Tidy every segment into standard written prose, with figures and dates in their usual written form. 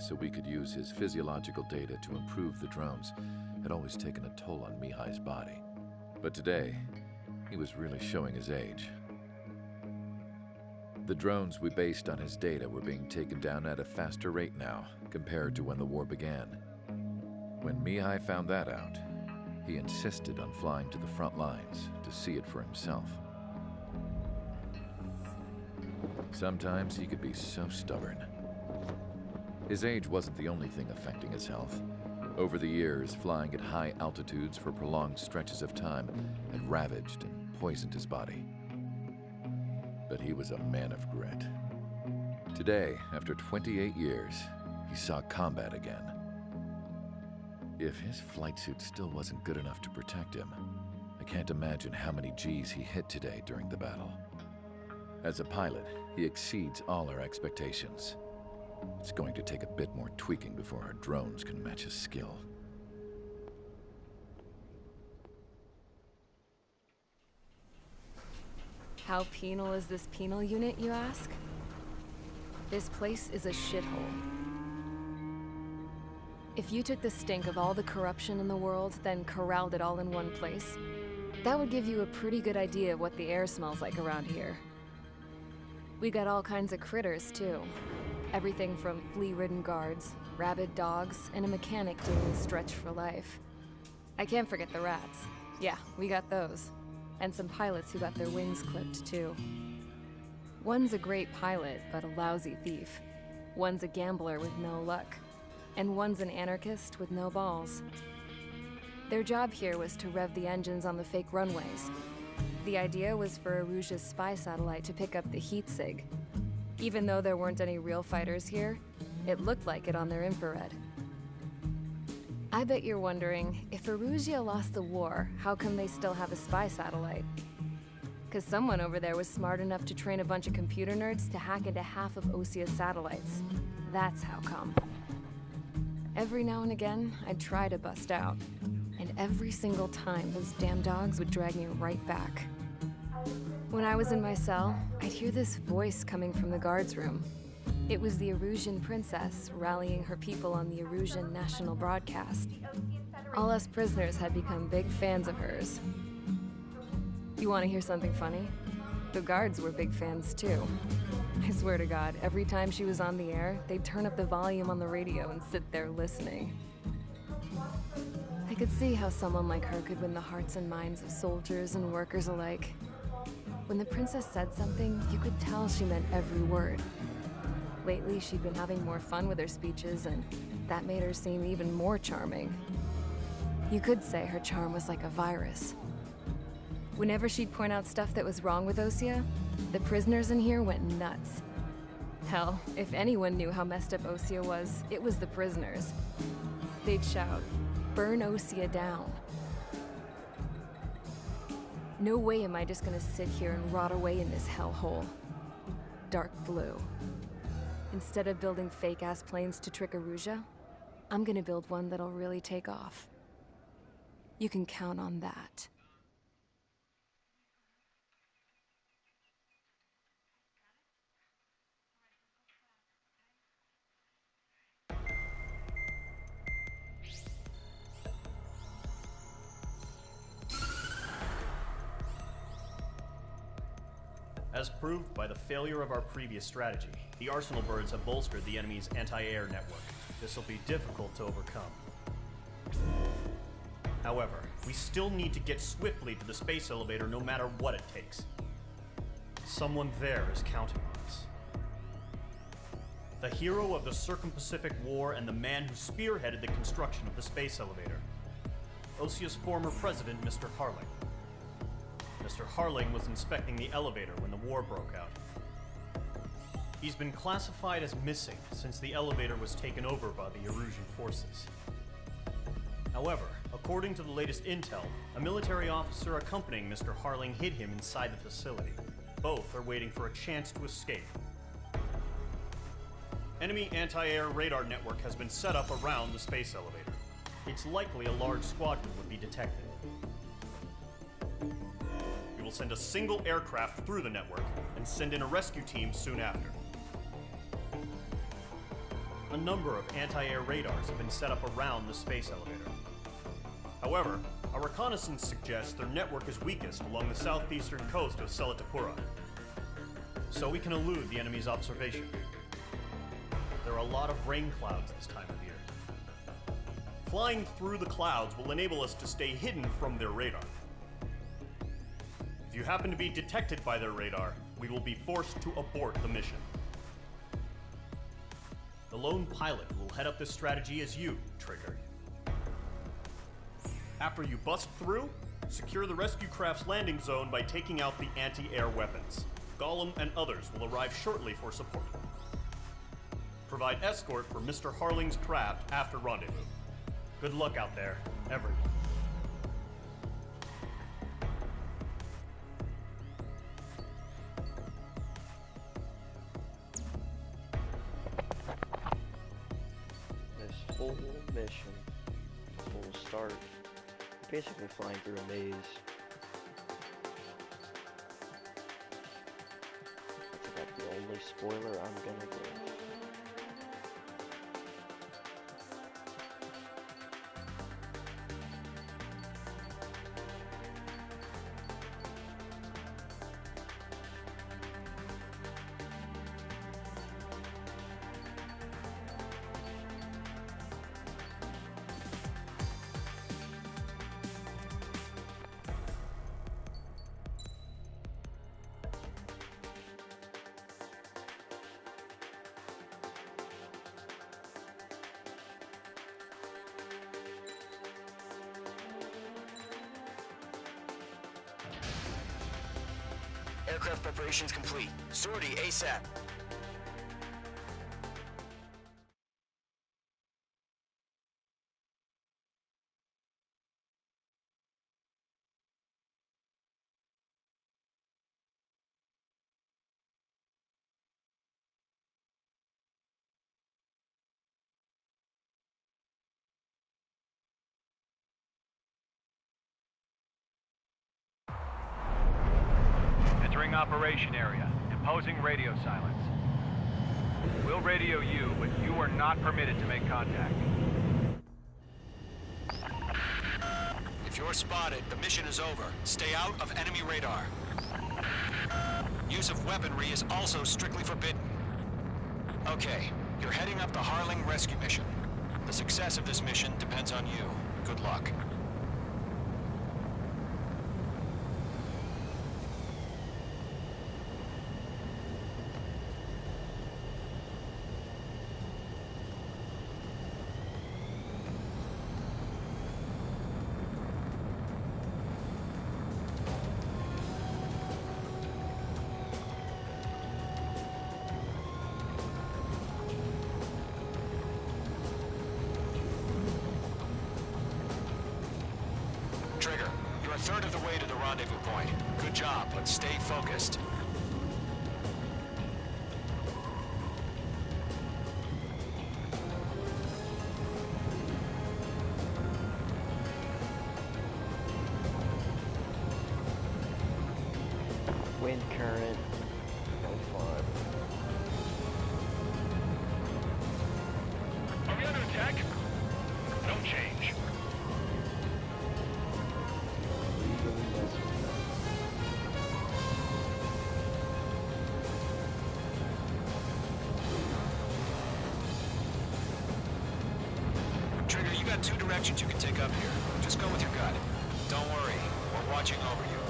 so we could use his physiological data to improve the drones had always taken a toll on Mihai's body. But today, he was really showing his age. The drones we based on his data were being taken down at a faster rate now compared to when the war began. When Mihai found that out, he insisted on flying to the front lines to see it for himself. Sometimes he could be so stubborn. His age wasn't the only thing affecting his health. Over the years, flying at high altitudes for prolonged stretches of time had ravaged and poisoned his body. But he was a man of grit. Today, after 28 years, he saw combat again. If his flight suit still wasn't good enough to protect him, I can't imagine how many Gs he hit today during the battle. As a pilot, he exceeds all our expectations. It's going to take a bit more tweaking before our drones can match his skill. How penal is this penal unit, you ask? This place is a shithole. If you took the stink of all the corruption in the world, then corralled it all in one place, that would give you a pretty good idea of what the air smells like around here. We got all kinds of critters, too. Everything from flea-ridden guards, rabid dogs, and a mechanic doing the stretch for life. I can't forget the rats. Yeah, we got those. And some pilots who got their wings clipped, too. One's a great pilot, but a lousy thief. One's a gambler with no luck. And one's an anarchist with no balls. Their job here was to rev the engines on the fake runways. The idea was for Erusia's spy satellite to pick up the heat sig. Even though there weren't any real fighters here, it looked like it on their infrared. I bet you're wondering, if Erusia lost the war, how come they still have a spy satellite? Because someone over there was smart enough to train a bunch of computer nerds to hack into half of Osia's satellites. That's how come. Every now and again, I'd try to bust out. And every single time, those damn dogs would drag me right back. When I was in my cell, I'd hear this voice coming from the guards room. It was the Erusian princess rallying her people on the Erusian national broadcast. All us prisoners had become big fans of hers. You want to hear something funny? The guards were big fans too. I swear to God, every time she was on the air, they'd turn up the volume on the radio and sit there listening. I could see how someone like her could win the hearts and minds of soldiers and workers alike. When the princess said something, you could tell she meant every word. Lately, she'd been having more fun with her speeches, and that made her seem even more charming. You could say her charm was like a virus. Whenever she'd point out stuff that was wrong with Osia, the prisoners in here went nuts. Hell, if anyone knew how messed up Osia was, it was the prisoners. They'd shout, "Burn Osia down." No way am I just gonna sit here and rot away in this hellhole. Dark blue. Instead of building fake-ass planes to trick Erusia, I'm gonna build one that'll really take off. You can count on that. As proved by the failure of our previous strategy, the Arsenal birds have bolstered the enemy's anti-air network. This will be difficult to overcome. However, we still need to get swiftly to the space elevator no matter what it takes. Someone there is counting on us. The hero of the Circum-Pacific War and the man who spearheaded the construction of the space elevator. Osia's former president, Mr. Harling. Mr. Harling was inspecting the elevator when the war broke out. He's been classified as missing since the elevator was taken over by the Erusian forces. However, according to the latest intel, a military officer accompanying Mr. Harling hid him inside the facility. Both are waiting for a chance to escape. Enemy anti-air radar network has been set up around the space elevator. It's likely a large squadron would be detected. We will send a single aircraft through the network and send in a rescue team soon after. a number of anti-air radars have been set up around the space elevator. However, our reconnaissance suggests their network is weakest along the southeastern coast of Selatapura, so we can elude the enemy's observation. There are a lot of rain clouds this time of year. Flying through the clouds will enable us to stay hidden from their radar. If you happen to be detected by their radar, we will be forced to abort the mission. The lone pilot who will head up this strategy is you, Trigger. After you bust through, secure the rescue craft's landing zone by taking out the anti-air weapons. Gollum and others will arrive shortly for support. Provide escort for Mr. Harling's craft after rendezvous. Good luck out there, everyone. This whole mission will start basically flying through a maze. That's about the only spoiler I'm gonna give. Aircraft preparations complete. Sortie ASAP. Entering operation area. Imposing radio silence. We'll radio you, but you are not permitted to make contact. If you're spotted, the mission is over. Stay out of enemy radar. Use of weaponry is also strictly forbidden. Okay, you're heading up the Harling rescue mission. The success of this mission depends on you. Good luck. Trigger, you're a third of the way to the rendezvous point. Good job, but stay focused. Wind current. No fun. Are we under attack? No change. Legally necessary. Trigger, you got two directions you can take up here. Just go with your gut. Don't worry, we're watching over you.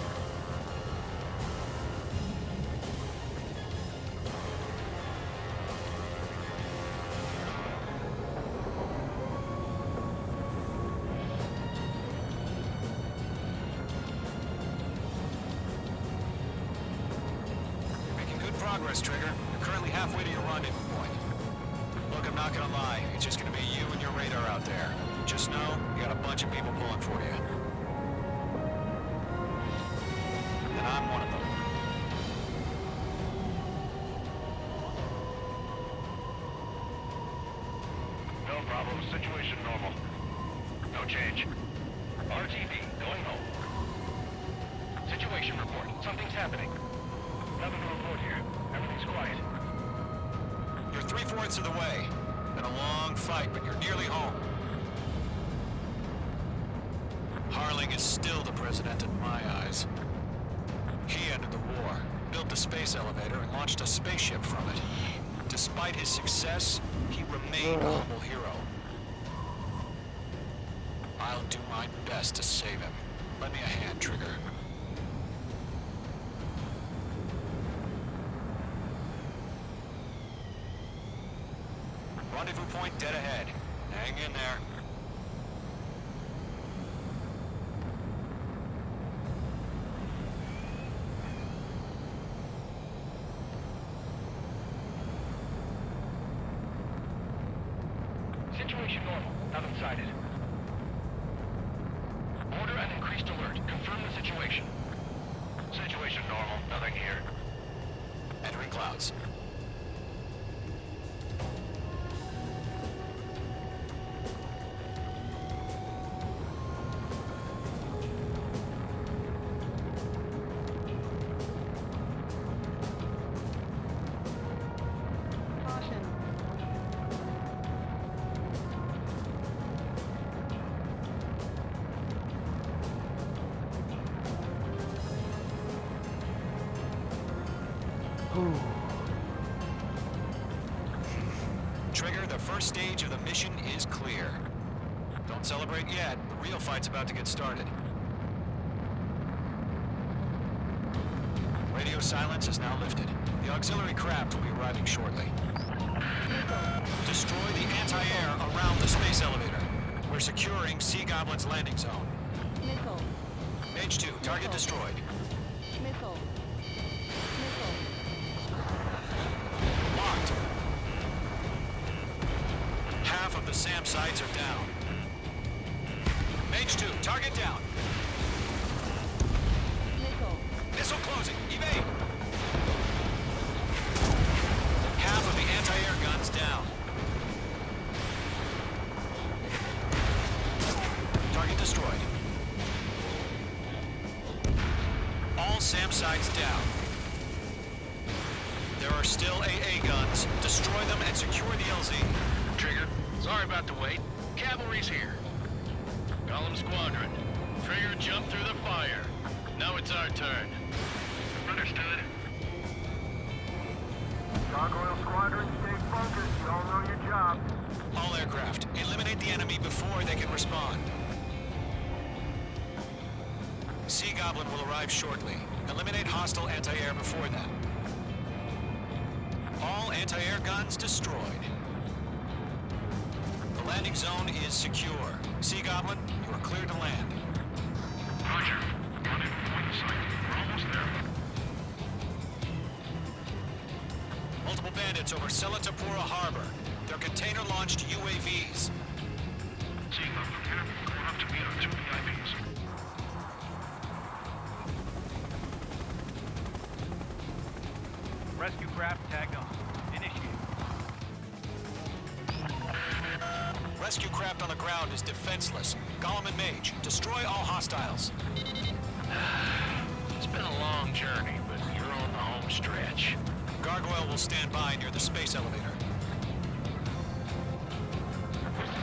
Making good progress, Trigger. You're currently halfway to your rendezvous point. Look, I'm not gonna lie. It's just gonna be you and your radar out there. Just know, you got a bunch of people pulling for you. And I'm one of them. No problem. Situation normal. No change. RTB, going home. Situation report. Something's happening. Nothing to report here. Everything's quiet. You're 3/4 of the way. Been a long fight, but you're nearly home. Harling is still the president in my eyes. He ended the war, built the space elevator, and launched a spaceship from it. Despite his success, he remained a humble hero. I'll do my best to save him. Lend me a hand, Trigger. Rendezvous point dead ahead. Hang in there. Situation normal. Nothing sighted. Order an increased alert. Confirm the situation. Situation normal. Nothing here. Entering clouds. Trigger, the first stage of the mission is clear. Don't celebrate yet. The real fight's about to get started. Radio silence is now lifted. The auxiliary craft will be arriving shortly. Destroy the anti-air around the space elevator. We're securing Sea Goblin's landing zone. Missile. Mage 2, target destroyed. Missile. Missile. Locked. Half of the SAM sites are down. Mage 2, target down. Missile. Missile closing. Evade. Half of the anti-air guns down. Target destroyed. All SAM sites down. There are still AA guns. Destroy them and secure the LZ. Trigger, sorry about the wait. Cavalry's here. Golem Squadron. Trigger jumped through the fire. Now it's our turn. Understood. Gargoyle Squadron, stay focused. You all know your job. All aircraft, eliminate the enemy before they can respond. Sea Goblin will arrive shortly. Eliminate hostile anti-air before then. All anti-air guns destroyed. The landing zone is secure. Sea Goblin, you are cleared to land. Roger. Running point site. We're almost there. Multiple bandits over Selatapura Harbor. They're container-launched UAVs. Seeing them from here, going up to meet our two VIPs. Rescue craft tagged on. Initiate. Rescue craft on the ground is defenseless. Golem and Mage, destroy all hostiles. It's been a long journey, but you're on the home stretch. Gargoyle will stand by near the space elevator.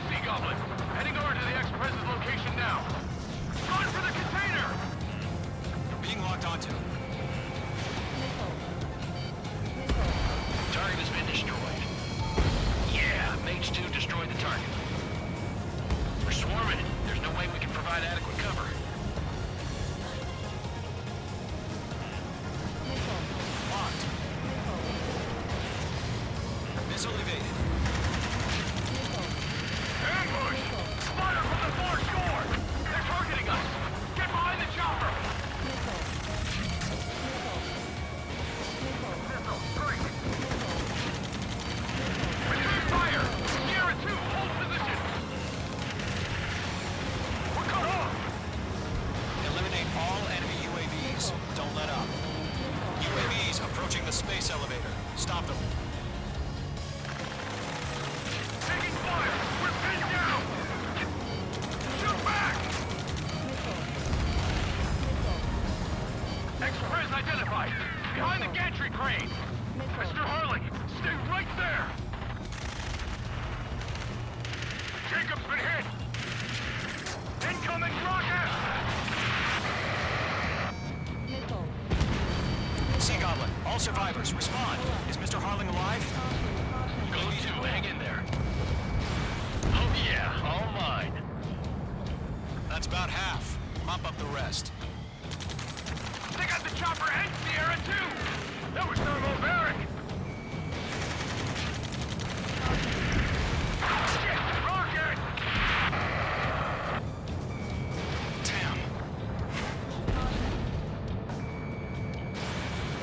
Sea Goblin, heading over to the ex-president's location now. Run for the container! You're being locked onto. Missile. Missile. Target has been destroyed. Yeah, Mage 2 destroyed the target. We're swarming. There's no way we can provide adequate cover. Missile. Locked. Missile. Jacob's been hit! Incoming rocket! Missile. Sea Goblin, all survivors, respond. Is Mr. Harling alive? Go to, hang in there. Oh yeah, all mine. That's about half. Mop up the rest. They got the chopper and Sierra too! That was thermobaric! Shit! Rocket! Damn.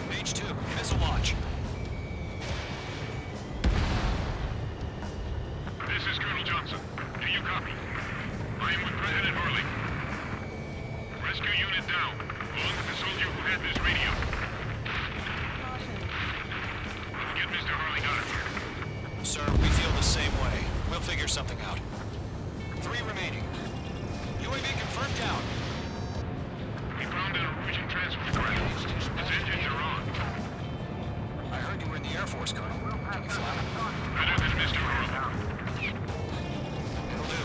Mage 2, missile launch. This is Colonel Johnson. Do you copy? I am with President Harley. Rescue unit down. Along with the soldier who had this radio. Get Mr. Harley out of here. Sir, we feel the same way. We'll figure something out. 3 remaining. UAV confirmed down. We found a Norwegian transport craft. Its engines are on. I heard you were in the Air Force, Colonel. Can you fly? Better than Mr. Harley. It'll do.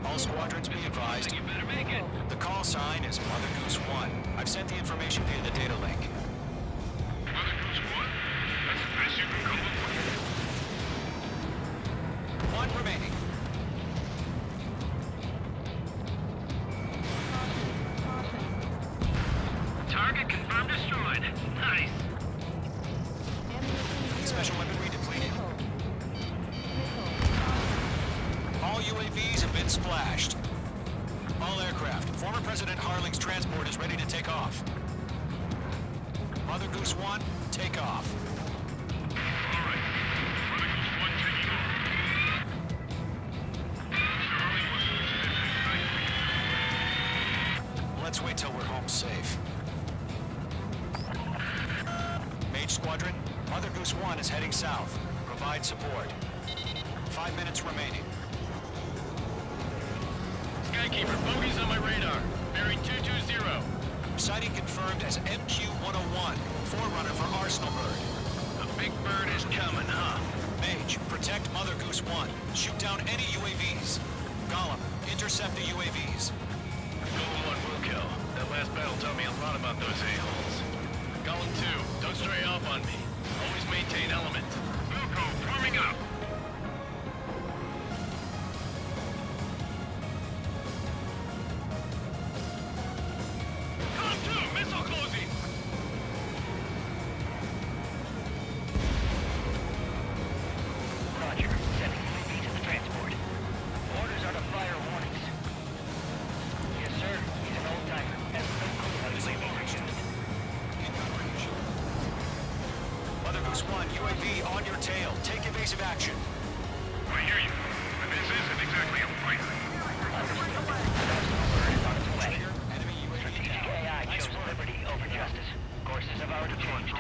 All squadrons be advised. You better make it. The call sign is Mother Goose 1. I've sent the information via the data link. Mother Goose 1? That's the best you can come up with. 1 remaining. Target confirmed destroyed. Nice. Special weaponry depleted. Missile. All UAVs have been splashed. All aircraft. Former President Harling's transport is ready to take off. Mother Goose 1, take off. All right. Mother Goose 1 taking off. Mr. Harley wants to visit this Let's wait till we're home safe. Mage Squadron, Mother Goose 1 is heading south. Provide support. 5 minutes remaining. Skykeeper, bogeys on my radar. Bearing 220. Sighting confirmed as MQ-101, forerunner for Arsenal Bird. The big bird is coming, huh? Mage, protect Mother Goose 1. Shoot down any UAVs. Gollum, intercept the UAVs. Golem 1 will kill. That last battle taught me a lot about those a-holes. Golem 2, don't stray off on me. Always maintain element. Wilco, forming up. Golem 2, missile closing! Roger. Sending UAV to the transport. Orders are to fire warnings. Yes, sir. He's an old-timer. Has no clue how to play the region. Mother Goose 1, UAV on your tail. Take evasive action. I hear you. But this isn't exactly a fighter. Trigger, enemy UAV Strategic down. AI Nice chose work. liberty over justice. Courses have already changed.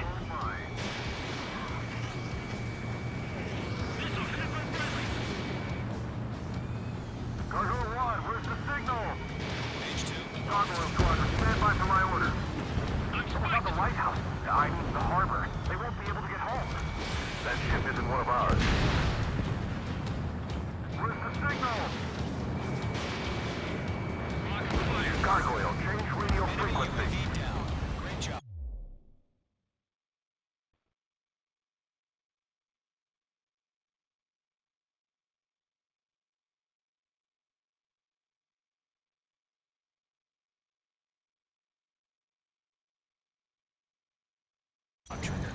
Cargo 1, where's the signal? Mage 2. Gargoyle Squadron, stand by for my orders. What about the lighthouse? I mean the harbor. They won't be able to get home. That ship isn't one of ours. Where's the signal? Gargoyle, change radio Enemy frequency. UAV down. Great job. Trigger.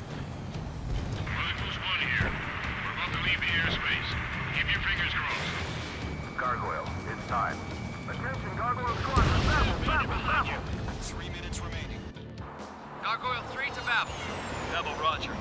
Mother Goose 1 here. We're about to leave the airspace. Keep your fingers crossed. Gargoyle, it's time. Attention, Gargoyle Squadron, babble! 3 minutes remaining. Gargoyle 3 to Babel. Babel, roger.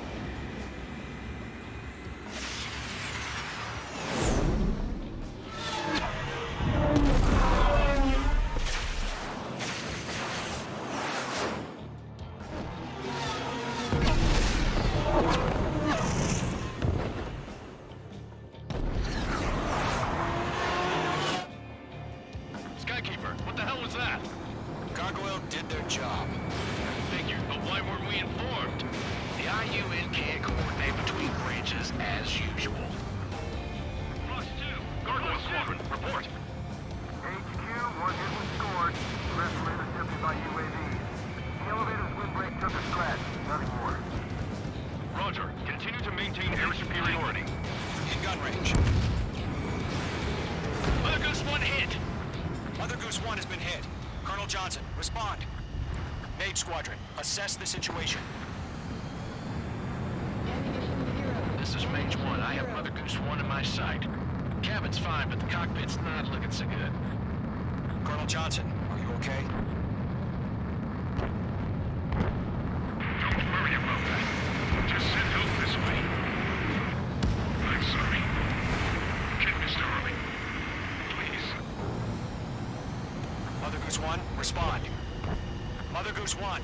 Skykeeper, what the hell was that? Gargoyle did their job. Figured, but why weren't we informed? The IU gun range. Mother Goose 1 hit. Mother Goose 1 has been hit. Colonel Johnson, respond. Mage Squadron, assess the situation. This is Mage 1. I have Mother Goose 1 in my sight. Cabin's fine, but the cockpit's not looking so good. Colonel Johnson, are you okay? Don't worry about that. Just send help this way. I'm sorry. Get Mr. Harley. Please. Mother Goose 1, respond. Mother Goose 1.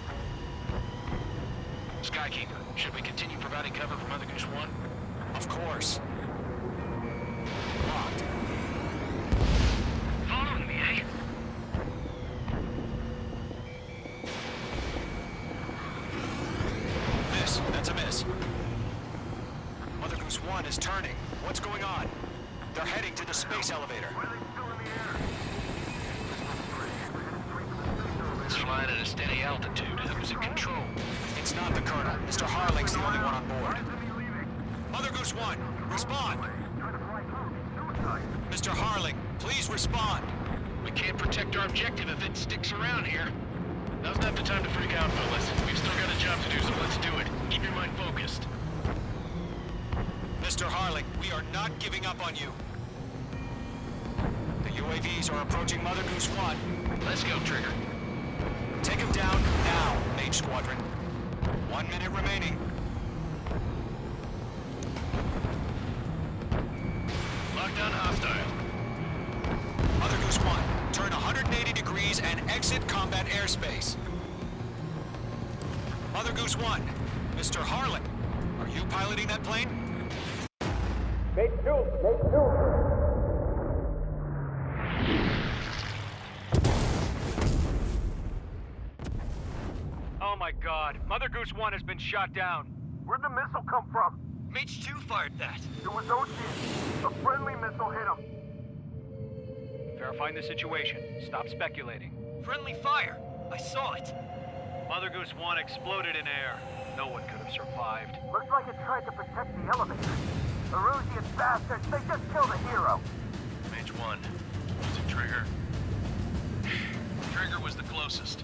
Skykeeper, should we continue providing cover for Mother Goose 1? Of course. Locked. Following me, eh? Miss, that's a miss. Mother Goose 1 is turning. What's going on? They're heading to the space elevator. It's flying at a steady altitude. Who's in control? It's not the Colonel. Mr. Harling's the only one on board. Mother Goose 1, respond! Mr. Harling, please respond! We can't protect our objective if it sticks around here. Now's not the time to freak out, fellas. We've still got a job to do, so let's do it. Keep your mind focused. Mr. Harling, we are not giving up on you. The UAVs are approaching Mother Goose 1. Let's go, Trigger. Take him down now, Mage Squadron. 1 minute remaining. Lockdown hostile. Mother Goose 1, turn 180 degrees and exit combat airspace. Mother Goose 1, Mr. Harlan, are you piloting that plane? Oh my god, Mother Goose 1 has been shot down. Where'd the missile come from? Mage 2 fired that. It was Ocean. A friendly missile hit him. Verifying the situation. Stop speculating. Friendly fire! I saw it! Mother Goose 1 exploded in air. No one could have survived. Looks like it tried to protect the elevator. The Erusian bastards, they just killed a hero. Mage 1. Was it Trigger? Trigger was the closest.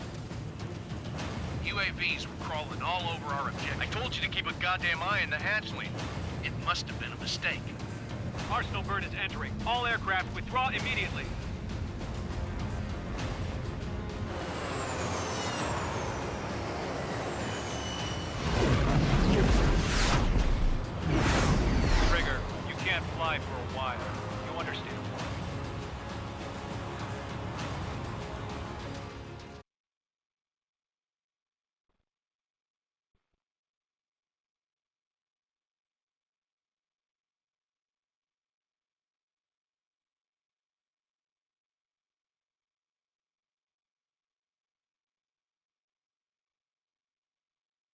UAVs were crawling all over our objective. I told you to keep a goddamn eye in the hatchling. It must have been a mistake. Arsenal bird is entering. All aircraft withdraw immediately. Trigger, you can't fly for a while. You understand?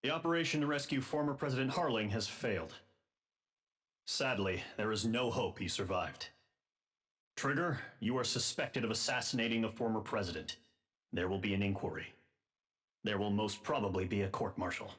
The operation to rescue former President Harling has failed. Sadly, there is no hope he survived. Trigger, you are suspected of assassinating the former president. There will be an inquiry. There will most probably be a court-martial.